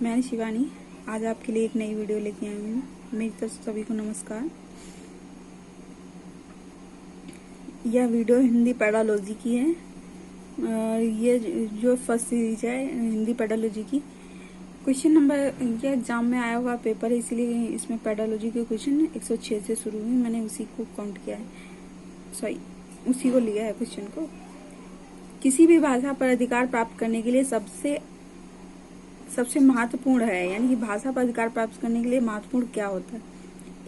मैं शिवानी आज आपके लिए एक नई वीडियो लेके आई हूँ। मेरी तरफ से सभी को नमस्कार। यह वीडियो हिंदी पेडालॉजी की है और ये जो फर्स्ट सीरीज है हिंदी पेडालॉजी की। क्वेश्चन नंबर ये एग्जाम में आया हुआ पेपर है, इसीलिए इसमें पेडालॉजी के क्वेश्चन 106 से शुरू हुए। मैंने उसी को काउंट किया है, उसी को लिया है क्वेश्चन को। किसी भी भाषा पर अधिकार प्राप्त करने के लिए सबसे महत्वपूर्ण है, यानी कि भाषा पर अधिकार प्राप्त करने के लिए महत्वपूर्ण क्या होता है?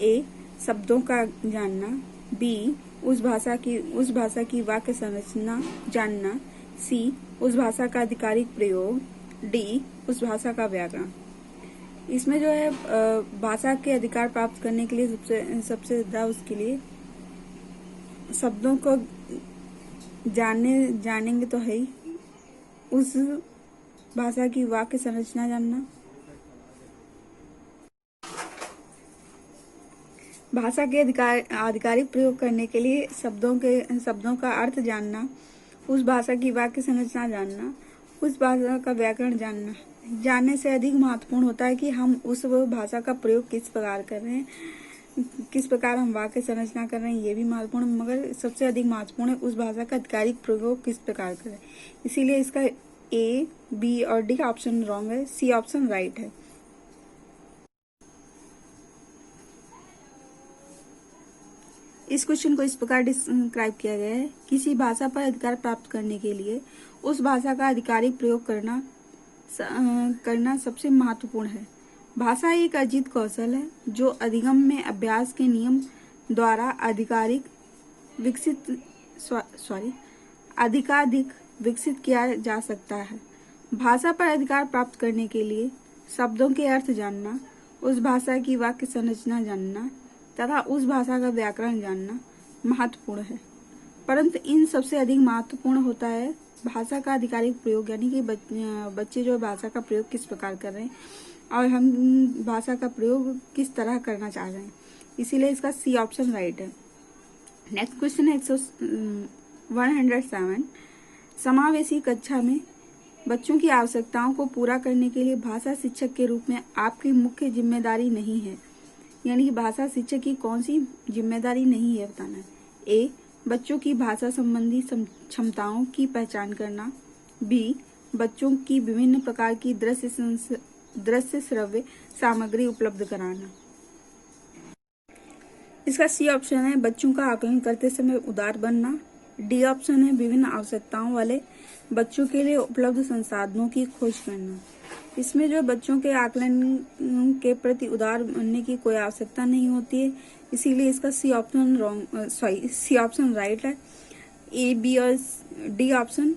ए, शब्दों का जानना। बी, उस भाषा की वाक्य संरचना जानना। सी, उस भाषा का आधिकारिक प्रयोग। डी, उस भाषा का व्याकरण। इसमें जो है भाषा के अधिकार प्राप्त करने के लिए सबसे ज्यादा उसके लिए शब्दों को जानेंगे तो है ही, उस भाषा की वाक्य संरचना जानना, भाषा के आधिकारिक प्रयोग करने के लिए शब्दों का अर्थ जानना, उस भाषा की वाक्य संरचना जानना, उस भाषा का व्याकरण जानना। जानने से अधिक महत्वपूर्ण होता है कि हम उस भाषा का प्रयोग किस प्रकार कर रहे हैं, किस प्रकार हम वाक्य संरचना कर रहे हैं, ये भी महत्वपूर्ण, मगर सबसे अधिक महत्वपूर्ण है उस भाषा का आधिकारिक प्रयोग किस प्रकार कर रहे हैं। इसीलिए इसका ए, बी और डी ऑप्शन रॉन्ग है, सी ऑप्शन राइट है। इस क्वेश्चन को इस प्रकार डिस्क्राइब किया गया है। किसी भाषा पर अधिकार प्राप्त करने के लिए उस भाषा का आधिकारिक प्रयोग करना सबसे महत्वपूर्ण है। भाषा एक अर्जित कौशल है जो अधिगम में अभ्यास के नियम द्वारा अधिकाधिक विकसित किया जा सकता है। भाषा पर अधिकार प्राप्त करने के लिए शब्दों के अर्थ जानना, उस भाषा की वाक्य संरचना जानना तथा उस भाषा का व्याकरण जानना महत्वपूर्ण है, परंतु इन सबसे अधिक महत्वपूर्ण होता है भाषा का आधिकारिक प्रयोग, यानी कि बच्चे जो भाषा का प्रयोग किस प्रकार कर रहे हैं और हम भाषा का प्रयोग किस तरह करना चाह रहे हैं। इसीलिए इसका सी ऑप्शन राइट है। नेक्स्ट क्वेश्चन है 107। समावेशी कक्षा में बच्चों की आवश्यकताओं को पूरा करने के लिए भाषा शिक्षक के रूप में आपकी मुख्य जिम्मेदारी नहीं है, यानी कि भाषा शिक्षक की कौन सी जिम्मेदारी नहीं है बताना है। ए, बच्चों की भाषा संबंधी क्षमताओं की पहचान करना। बी, बच्चों की विभिन्न प्रकार की दृश्य श्रव्य सामग्री उपलब्ध कराना। इसका सी ऑप्शन है बच्चों का आकलन करते समय उदार बनना। डी ऑप्शन है विभिन्न आवश्यकताओं वाले बच्चों के लिए उपलब्ध संसाधनों की खोज करना। इसमें जो बच्चों के आकलन के प्रति उदार बनने की कोई आवश्यकता नहीं होती है, इसीलिए इसका सी ऑप्शन राइट है। ए, बी और डी ऑप्शन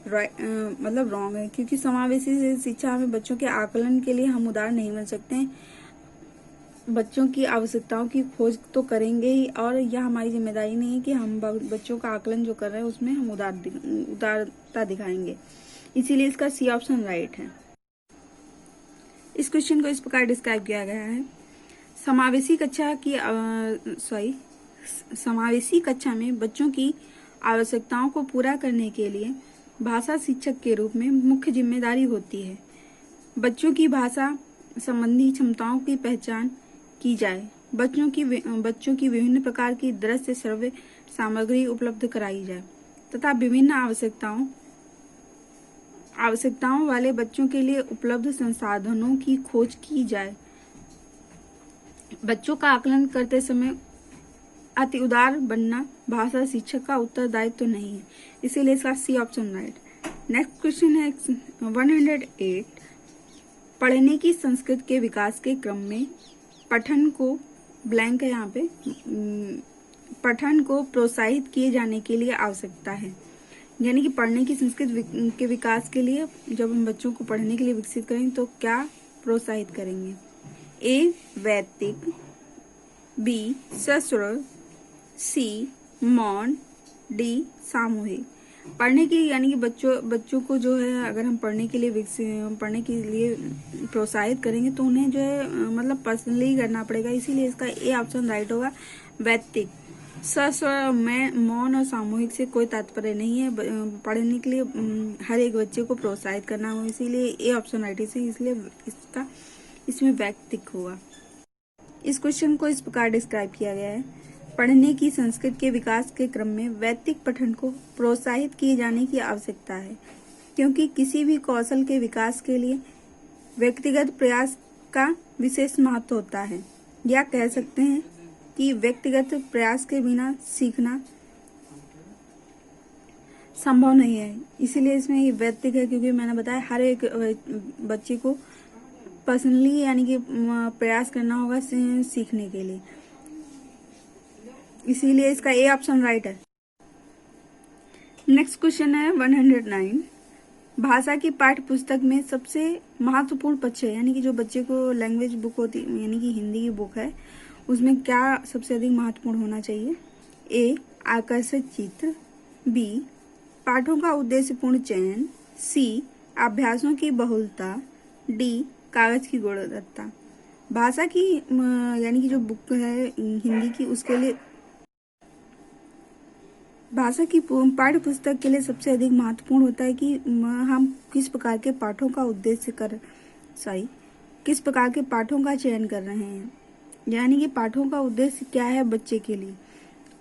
मतलब रॉन्ग है, क्योंकि समावेशी शिक्षा में बच्चों के आकलन के लिए हम उदार नहीं बन सकते हैं। बच्चों की आवश्यकताओं की खोज तो करेंगे ही, और यह हमारी जिम्मेदारी नहीं है कि हम बच्चों का आकलन जो कर रहे हैं उसमें हम उदारता दिखाएंगे। इसीलिए इसका सी ऑप्शन राइट है। इस क्वेश्चन को इस प्रकार डिस्क्राइब किया गया है। समावेशी कक्षा में बच्चों की आवश्यकताओं को पूरा करने के लिए भाषा शिक्षक के रूप में मुख्य जिम्मेदारी होती है। बच्चों की भाषा संबंधी क्षमताओं की पहचान की जाए, बच्चों की विभिन्न प्रकार की दृश्य श्रव्य सामग्री उपलब्ध कराई जाए तथा विभिन्न आवश्यकताओं वाले बच्चों के लिए उपलब्ध संसाधनों की खोज की जाए। बच्चों का आकलन करते समय अति उदार बनना भाषा शिक्षक का उत्तरदायित्व तो नहीं है, इसीलिए इसका C option right. Next question है 108। पढ़ने की संस्कृति के विकास के क्रम में पठन को ब्लैंक है यहाँ पे, पठन को प्रोत्साहित किए जाने के लिए आवश्यकता है, यानी कि पढ़ने की संस्कृति के विकास के लिए जब हम बच्चों को पढ़ने के लिए विकसित करेंगे तो क्या प्रोत्साहित करेंगे। ए, वैदिक। बी, सश्रुत। सी, मौन। डी, सामूहिक। पढ़ने की यानी कि बच्चों को जो है अगर हम पढ़ने के लिए प्रोत्साहित करेंगे तो उन्हें जो है मतलब पर्सनली करना पड़ेगा, इसीलिए इसका ए ऑप्शन राइट होगा, वैदिक। सस्वर में मौन और सामूहिक से कोई तात्पर्य नहीं है। पढ़ने के लिए हर एक बच्चे को प्रोत्साहित करना हो, इसीलिए ए ऑप्शन राइट है, इसलिए इसका इसमें वैयक्तिक होगा। इस क्वेश्चन को इस प्रकार डिस्क्राइब किया गया है। पढ़ने की संस्कृति के विकास के क्रम में वैयक्तिक पठन को प्रोत्साहित किए जाने की आवश्यकता है, क्योंकि किसी भी कौशल के विकास के लिए व्यक्तिगत प्रयास का विशेष महत्व होता है। या कह सकते हैं कि व्यक्तिगत प्रयास के बिना सीखना संभव नहीं है, इसीलिए इसमें ये वैयक्तिक है, क्योंकि मैंने बताया हर एक बच्चे को पर्सनली यानी कि प्रयास करना होगा सीखने के लिए, इसीलिए इसका ए ऑप्शन राइट है। नेक्स्ट क्वेश्चन है 109। भाषा की पाठ्य पुस्तक में सबसे महत्वपूर्ण पक्ष है, यानी कि जो बच्चे को लैंग्वेज बुक होती है यानी कि हिंदी की बुक है, उसमें क्या सबसे अधिक महत्वपूर्ण होना चाहिए? ए आकर्षक चित्र, बी पाठों का उद्देश्यपूर्ण चयन, सी अभ्यासों की बहुलता, डी कागज की गुणवत्ता। भाषा की यानी कि जो बुक है हिंदी की, उसके लिए भाषा की पाठ्य पुस्तक के लिए सबसे अधिक महत्वपूर्ण होता है कि हम किस प्रकार के पाठों का किस प्रकार के पाठों का चयन कर रहे हैं, यानी कि पाठों का उद्देश्य क्या है बच्चे के लिए।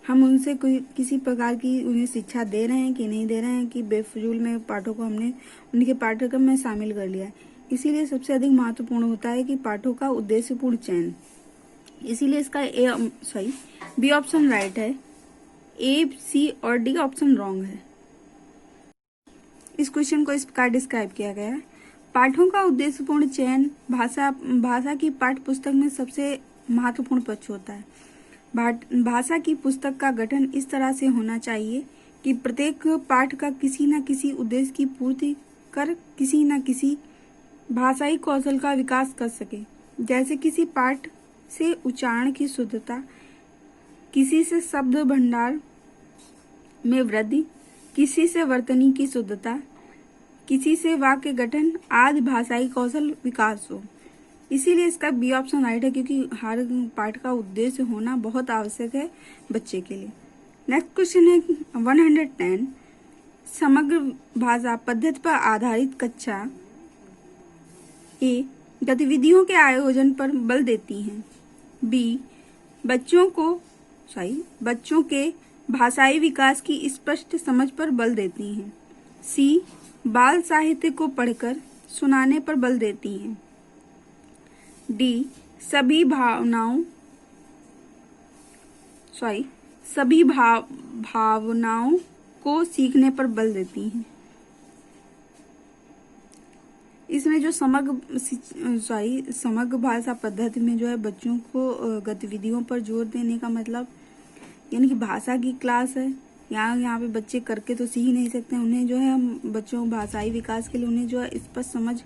हम उनसे कोई किसी प्रकार की उन्हें शिक्षा दे रहे हैं कि नहीं दे रहे हैं, कि बेफजूल में पाठों को हमने उनके पाठ्यक्रम में शामिल कर लिया है। इसीलिए सबसे अधिक महत्वपूर्ण होता है कि पाठों का उद्देश्यपूर्ण चयन, इसीलिए इसका बी ऑप्शन राइट है। ए, सी और डी ऑप्शन रॉन्ग है। इस क्वेश्चन को इस प्रकार डिस्क्राइब किया गया है। पाठों का उद्देश्यपूर्ण चयन भाषा की पाठ्य पुस्तक में सबसे महत्वपूर्ण पक्ष होता है। भाषा की पुस्तक का गठन इस तरह से होना चाहिए कि प्रत्येक पाठ का किसी न किसी उद्देश्य की पूर्ति कर किसी न किसी भाषाई कौशल का विकास कर सके। जैसे किसी पाठ से उच्चारण की शुद्धता, किसी से शब्द भंडार में वृद्धि, किसी से वर्तनी की शुद्धता, किसी से वाक्य गठन आदि भाषाई कौशल विकास हो। इसीलिए इसका बी ऑप्शन राइट है, क्योंकि हर पाठ का उद्देश्य होना बहुत आवश्यक है बच्चे के लिए। नेक्स्ट क्वेश्चन है 110। समग्र भाषा पद्धति पर आधारित कक्षा ए गतिविधियों के आयोजन पर बल देती हैं, बी बच्चों के भाषाई विकास की स्पष्ट समझ पर बल देती हैं, सी बाल साहित्य को पढ़कर सुनाने पर बल देती हैं, डी सभी भावनाओं को सीखने पर बल देती हैं। इसमें जो समग्र भाषा पद्धति में जो है बच्चों को गतिविधियों पर जोर देने का मतलब, यानी कि भाषा की क्लास है, यहाँ पे बच्चे करके तो सीख नहीं सकते, उन्हें जो है हम बच्चों भाषाई विकास के लिए उन्हें जो है स्पष्ट समझ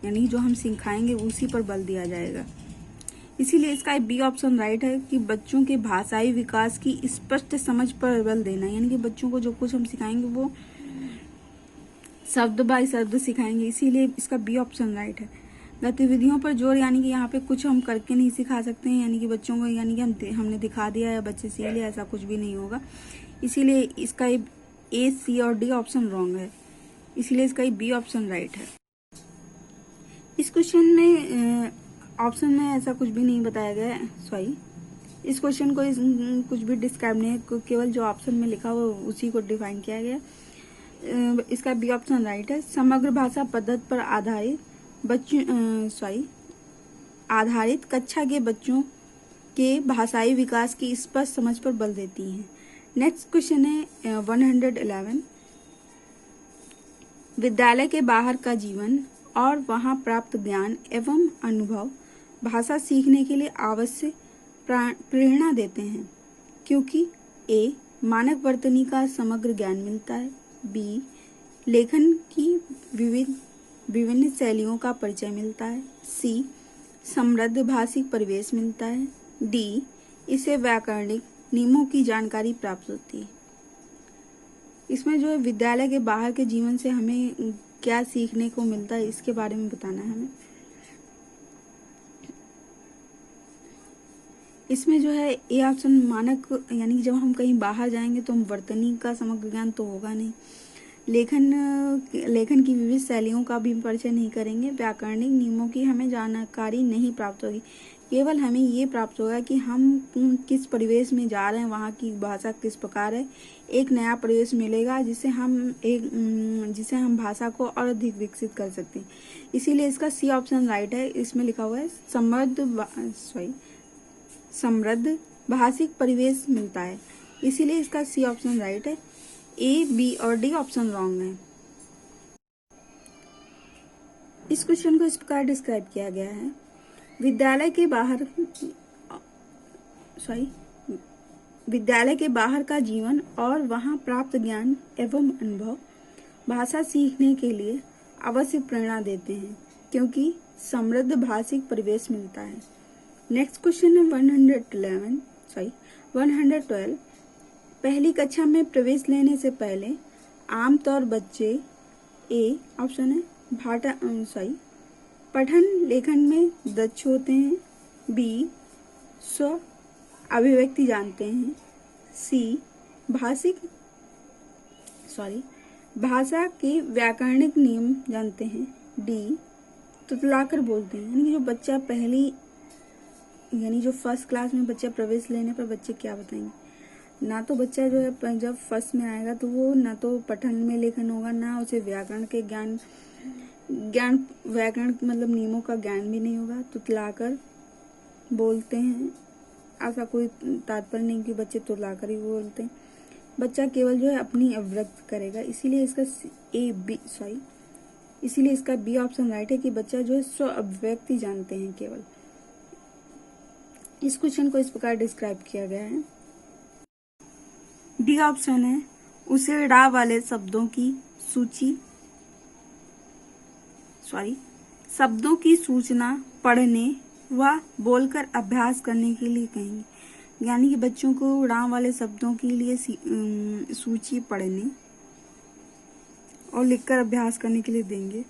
यानी जो हम सिखाएंगे उसी पर बल दिया जाएगा। इसीलिए इसका बी ऑप्शन राइट है कि बच्चों के भाषाई विकास की स्पष्ट समझ पर बल देना, यानी कि बच्चों को जो कुछ हम सिखाएंगे वो शब्द बाय शब्द सिखाएंगे, इसीलिए इसका बी ऑप्शन राइट है। गतिविधियों पर जोर, यानी कि यहाँ पे कुछ हम करके नहीं सिखा सकते हैं, यानी कि बच्चों को यानी कि हमने दिखा दिया है बच्चे सीख लिए, ऐसा कुछ भी नहीं होगा। इसीलिए इसका ए, सी और डी ऑप्शन रॉन्ग है, इसीलिए इसका बी ऑप्शन राइट है। इस क्वेश्चन में ऑप्शन में ऐसा कुछ भी नहीं बताया गया है, इस क्वेश्चन को कुछ भी डिस्क्राइब नहीं है, केवल जो ऑप्शन में लिखा हुआ उसी को डिफाइन किया गया। इसका बी ऑप्शन राइट है। समग्र भाषा पद्धति पर आधारित कक्षा के बच्चों के भाषाई विकास की स्पष्ट समझ पर बल देती हैं। नेक्स्ट क्वेश्चन है 111। विद्यालय के बाहर का जीवन और वहां प्राप्त ज्ञान एवं अनुभव भाषा सीखने के लिए आवश्यक प्रेरणा देते हैं, क्योंकि ए मानक वर्तनी का समग्र ज्ञान मिलता है, बी लेखन की विभिन्न शैलियों का परिचय मिलता है, सी समृद्ध भाषिक परिवेश मिलता है, डी इसे व्याकरणिक नियमों की जानकारी प्राप्त होती है। इसमें जो है विद्यालय के बाहर के जीवन से हमें क्या सीखने को मिलता है इसके बारे में बताना है हमें। इसमें जो है ए ऑप्शन मानक, यानी कि जब हम कहीं बाहर जाएंगे तो हम वर्तनी का समग्र ज्ञान तो होगा नहीं। लेखन की विविध शैलियों का भी परिचय नहीं करेंगे। व्याकरणिक नियमों की हमें जानकारी नहीं प्राप्त होगी। केवल हमें ये प्राप्त होगा कि हम किस परिवेश में जा रहे हैं, वहाँ की भाषा किस प्रकार है। एक नया परिवेश मिलेगा जिससे हम भाषा को और अधिक विकसित कर सकते हैं। इसीलिए इसका सी ऑप्शन राइट है। इसमें लिखा हुआ है समृद्ध भाषिक परिवेश मिलता है, इसीलिए इसका सी ऑप्शन राइट है। ए, बी और डी ऑप्शन रॉन्ग है। इस क्वेश्चन को इस प्रकार डिस्क्राइब किया गया है। विद्यालय के बाहर का जीवन और वहां प्राप्त ज्ञान एवं अनुभव भाषा सीखने के लिए अवश्य प्रेरणा देते हैं, क्योंकि समृद्ध भाषिक परिवेश मिलता है। नेक्स्ट क्वेश्चन है 112। पहली कक्षा में प्रवेश लेने से पहले आमतौर बच्चे ए ऑप्शन है पठन लेखन में दक्ष होते हैं, बी स्व अभिव्यक्ति जानते हैं, सी भाषा के व्याकरणिक नियम जानते हैं, डी तुतलाकर बोलते हैं। यानी कि जो बच्चा यानी जो फर्स्ट क्लास में बच्चा प्रवेश लेने पर बच्चे क्या बताएंगे, ना तो बच्चा जो है जब फर्स्ट में आएगा तो वो ना तो पठन में लेखन होगा, ना उसे व्याकरण के व्याकरण मतलब नियमों का ज्ञान भी नहीं होगा। तुतलाकर बोलते हैं, ऐसा कोई तात्पर्य नहीं कि बच्चे तुतलाकर ही बोलते हैं। बच्चा केवल जो है अपनी अभिव्यक्त करेगा, इसीलिए इसका बी ऑप्शन राइट है कि बच्चा जो है स्व अभिव्यक्ति जानते हैं केवल। इस क्वेश्चन को इस प्रकार डिस्क्राइब किया गया है। डी ऑप्शन है उसे ड़ा वाले शब्दों की सूचना पढ़ने व बोलकर अभ्यास करने के लिए कहेंगे। यानी कि बच्चों को ड़ा वाले शब्दों के लिए सूची पढ़ने और लिखकर अभ्यास करने के लिए देंगे।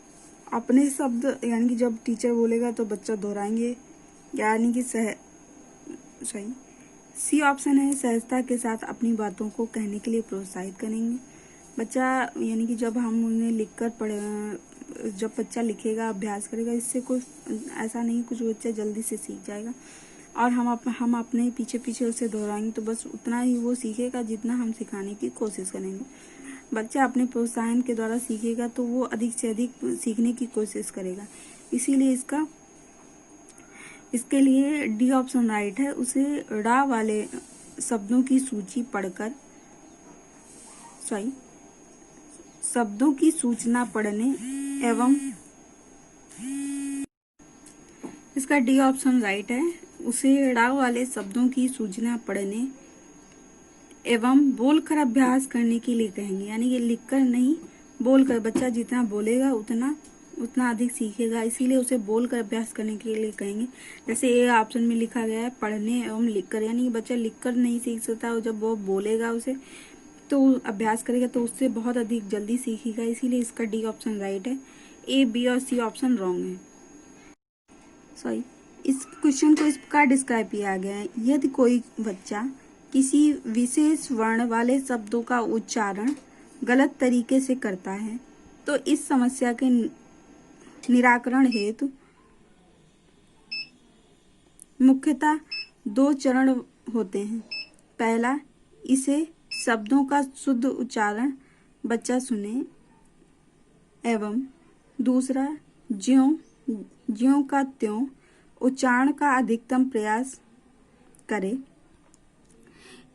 अपने शब्द यानी कि जब टीचर बोलेगा तो बच्चा दोहराएंगे, यानी कि सी ऑप्शन है सहजता के साथ अपनी बातों को कहने के लिए प्रोत्साहित करेंगे। बच्चा यानी कि जब हम उन्हें जब बच्चा लिखेगा अभ्यास करेगा, इससे कोई ऐसा नहीं कुछ बच्चा जल्दी से सीख जाएगा, और हम अपने पीछे उसे दोहराएंगे तो बस उतना ही वो सीखेगा जितना हम सिखाने की कोशिश करेंगे। बच्चा अपने प्रोत्साहन के द्वारा सीखेगा तो वो अधिक से अधिक सीखने की कोशिश करेगा, इसीलिए इसके लिए डी ऑप्शन राइट है। उसे ड़ा वाले शब्दों की सूची पढ़कर शब्दों की सूचना पढ़ने एवं इसका डी ऑप्शन राइट है। उसे ड़ा वाले शब्दों की सूचना पढ़ने एवं बोलकर अभ्यास करने के लिए कहेंगे, यानी कि लिखकर नहीं बोलकर। बच्चा जितना बोलेगा उतना अधिक सीखेगा, इसीलिए उसे बोलकर अभ्यास करने के लिए कहेंगे। जैसे ए ऑप्शन में लिखा गया है पढ़ने एवं लिखकर, यानी कि बच्चा लिखकर नहीं सीख सकता, और जब वो बोलेगा उसे तो अभ्यास करेगा तो उससे बहुत अधिक जल्दी सीखेगा, इसीलिए इसका डी ऑप्शन राइट है। ए, बी और सी ऑप्शन रॉन्ग है। इस क्वेश्चन को इस प्रकार डिस्क्राइब किया गया है। यदि कोई बच्चा किसी विशेष वर्ण वाले शब्दों का उच्चारण गलत तरीके से करता है तो इस समस्या के निराकरण हेतु मुख्यतः 2 चरण होते हैं। पहला, इसे शब्दों का शुद्ध उच्चारण बच्चा सुने, एवं दूसरा, ज्यों का त्यों उच्चारण का अधिकतम प्रयास करे।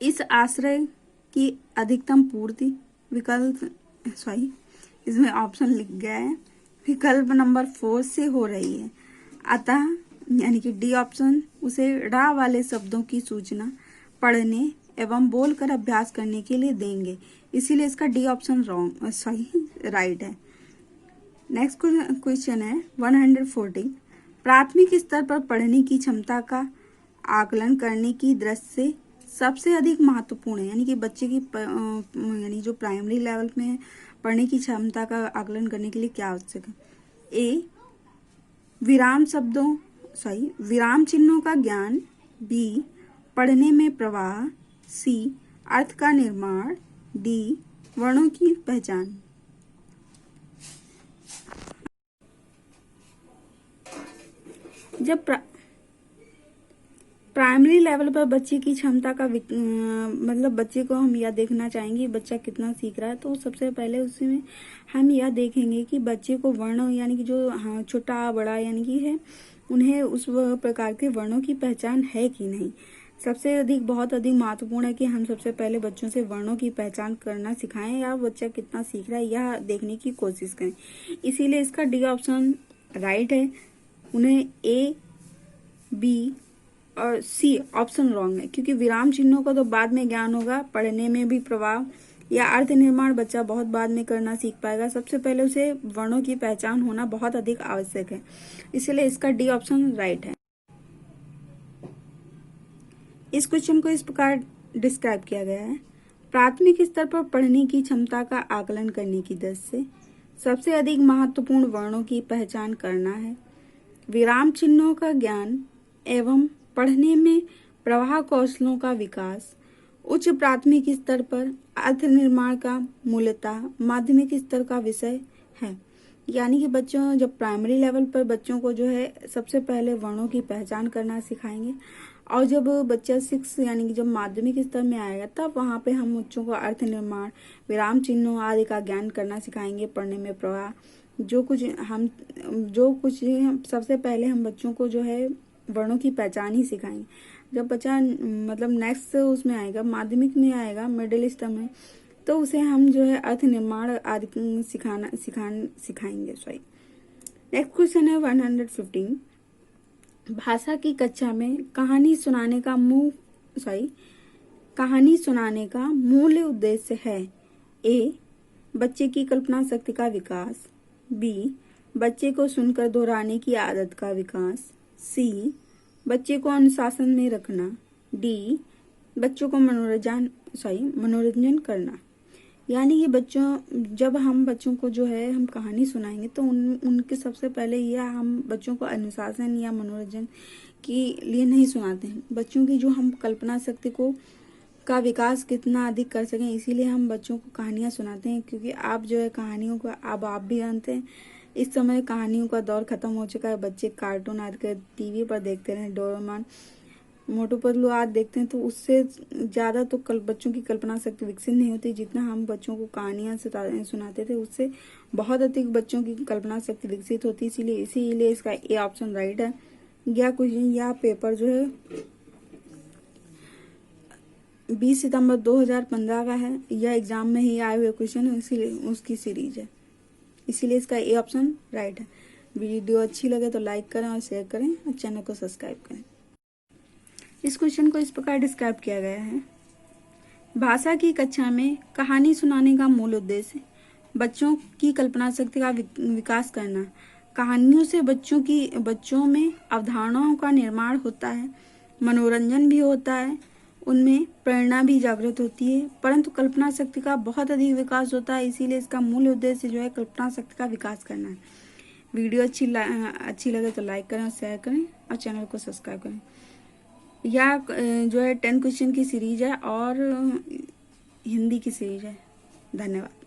इस आश्रय की अधिकतम पूर्ति इसमें ऑप्शन लिख गया है विकल्प नंबर 4 से हो रही है। अतः यानी कि डी ऑप्शन उसे ड़ा वाले शब्दों की सूचना पढ़ने एवं बोलकर अभ्यास करने के लिए देंगे, इसीलिए इसका डी ऑप्शन राइट है। नेक्स्ट क्वेश्चन है 114। प्राथमिक स्तर पर पढ़ने की क्षमता का आकलन करने की दृष्टि से सबसे अधिक महत्वपूर्ण है, यानी कि बच्चे की यानी जो प्राइमरी लेवल में है पढ़ने की क्षमता का आकलन करने के लिए क्या आवश्यक है। ए, विराम चिन्हों का ज्ञान, बी, पढ़ने में प्रवाह, सी अर्थ का निर्माण, डी वर्णों की पहचान। जब प्राइमरी लेवल पर बच्चे की क्षमता का मतलब बच्चे को हम यह देखना चाहेंगे बच्चा कितना सीख रहा है, तो सबसे पहले उसमें हम यह देखेंगे कि बच्चे को वर्ण यानी कि जो छोटा बड़ा यानी कि है उन्हें उस प्रकार के वर्णों की पहचान है कि नहीं। सबसे अधिक बहुत अधिक महत्वपूर्ण है कि हम सबसे पहले बच्चों से वर्णों की पहचान करना सिखाएं या बच्चा कितना सीख रहा है यह देखने की कोशिश करें। इसीलिए इसका डी ऑप्शन राइट है। उन्हें ए, बी और सी ऑप्शन रॉन्ग है, क्योंकि विराम चिन्हों का तो बाद में ज्ञान होगा, पढ़ने में भी प्रभाव या अर्थ निर्माण बच्चा बहुत बाद में करना सीख पाएगा। सबसे पहले उसे वर्णों की पहचान होना बहुत अधिक आवश्यक है, इसलिए इसका डी ऑप्शन राइट है। इस क्वेश्चन को इस प्रकार डिस्क्राइब किया गया है। प्राथमिक स्तर पर पढ़ने की क्षमता का आकलन करने की दृष्टि से सबसे अधिक महत्वपूर्ण वर्णों की पहचान करना है। विराम चिन्हों का ज्ञान एवं पढ़ने में प्रवाह कौशलों का विकास उच्च प्राथमिक स्तर पर अर्थ निर्माण का मूलतः माध्यमिक स्तर का विषय है। यानी कि बच्चों जब प्राइमरी लेवल पर बच्चों को जो है सबसे पहले वर्णों की पहचान करना सिखाएंगे, और जब बच्चा 6 यानी कि जब माध्यमिक स्तर में आएगा तब वहाँ पे हम बच्चों को अर्थ निर्माण, विराम चिन्हों आदि का ज्ञान करना सिखाएंगे। पढ़ने में प्रवाह जो कुछ सबसे पहले हम बच्चों को जो है वर्णों की पहचान ही सिखाएंगे। जब बच्चा मतलब नेक्स्ट उसमें आएगा, माध्यमिक में आएगा, मिडिल स्तर में, तो उसे हम जो है अर्थ निर्माण आदि सिखाएंगे। सॉरी, नेक्स्ट क्वेश्चन है 115। भाषा की कक्षा में कहानी सुनाने का मूल उद्देश्य है। ए, बच्चे की कल्पना शक्ति का विकास, बी, बच्चे को सुनकर दोहराने की आदत का विकास, सी, बच्चे को अनुशासन में रखना, डी, बच्चों को मनोरंजन करना। यानी कि जब हम बच्चों को जो है हम कहानी सुनाएंगे तो उनके सबसे पहले यह हम बच्चों को अनुशासन या मनोरंजन के लिए नहीं सुनाते हैं, बच्चों की जो हम कल्पना शक्ति का विकास कितना अधिक कर सकें, इसीलिए हम बच्चों को कहानियां सुनाते हैं। क्योंकि आप जो है कहानियों को अब आप भी जानते हैं, इस समय कहानियों का दौर खत्म हो चुका है। बच्चे कार्टून आदि के टीवी पर देखते रहे, डोरेमोन, मोटू पतलू आदि देखते हैं, तो उससे ज्यादा तो बच्चों की कल्पना शक्ति विकसित नहीं होती। जितना हम बच्चों को कहानियां सुनाते थे उससे बहुत अधिक बच्चों की कल्पना शक्ति विकसित होती। इसीलिए इसका ए ऑप्शन राइट है। यह पेपर जो है 20 सितंबर 2015 का है। यह एग्जाम में ही आए हुए क्वेश्चन है, इसीलिए उसकी सीरीज है, इसीलिए इसका ए ऑप्शन राइट है। वीडियो अच्छी लगे तो लाइक करें और शेयर करें और चैनल को सब्सक्राइब करें। इस क्वेश्चन को इस प्रकार डिस्क्राइब किया गया है। भाषा की कक्षा में कहानी सुनाने का मूल उद्देश्य बच्चों की कल्पना शक्ति का विकास करना। कहानियों से बच्चों में अवधारणाओं का निर्माण होता है, मनोरंजन भी होता है, उनमें प्रेरणा भी जागृत होती है, परंतु कल्पना शक्ति का बहुत अधिक विकास होता है। इसीलिए इसका मूल उद्देश्य जो है कल्पना शक्ति का विकास करना है। वीडियो अच्छी लगे तो लाइक करें और शेयर करें और चैनल को सब्सक्राइब करें। यह जो है 10 क्वेश्चन की सीरीज है और हिंदी की सीरीज है। धन्यवाद।